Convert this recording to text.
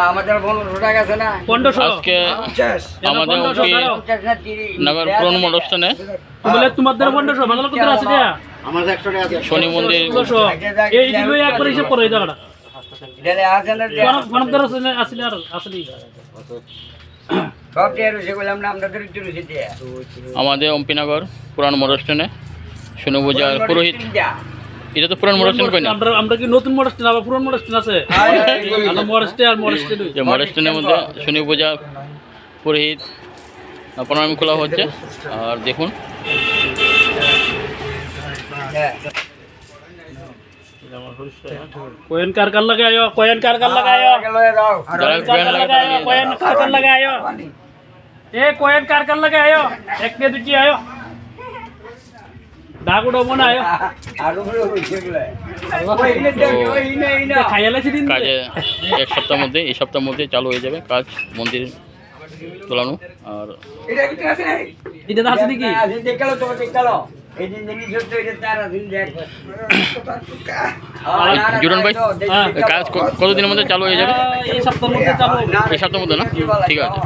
আমাদের 1500 টাকা আছে না 1500 আজকে আমাদের নগর পুরনো অনুষ্ঠানে বলে তোমাদের 1500 বাংলা কত আছে দিয়া আমার 100 টাকা আছে শনি মন্দির 1500 এই দিকে একবার হিসাব করে দাও এটা আছে না কোন আছে আসলে আর আসলে সব টিয়ার হইছে বললাম না আমরা দরিদ্র হইছে টিয়া আমাদের অম্পিনগর পুরানো অনুষ্ঠানে শনি পূজার পুরোহিত এটা তো পুরানো অনুষ্ঠান কই না আমরা কি নতুন অনুষ্ঠান আবার পুরানো অনুষ্ঠান আছে আমরা অনুষ্ঠান যে অনুষ্ঠানের মধ্যে শনি পূজা পুরোহিত প্রণাম খোলা হচ্ছে আর দেখুন कोयन कार लगायो कोयन कार लगायो कोयन कार लगायो ए कोयन कार लगायो एक ने दुची आयो डागुडो मन आयो আরো বড় হইছে বলে ওই ইনে খাইলা সেদিন কাজে এক সপ্তাহের মধ্যে এই সপ্তাহের মধ্যে চালু হয়ে যাবে কাজ মন্দির তোলানো আর এটা কি আছে এটা আছে নাকি দেখালো তো দেখালো এই দিন দিন যত এটা তার দিন দেখ জুরন ভাই কাজ কতদিনের মধ্যে চালু হয়ে যাবে এই সপ্তাহের মধ্যে চালু এই সপ্তাহের মধ্যে না ঠিক আছে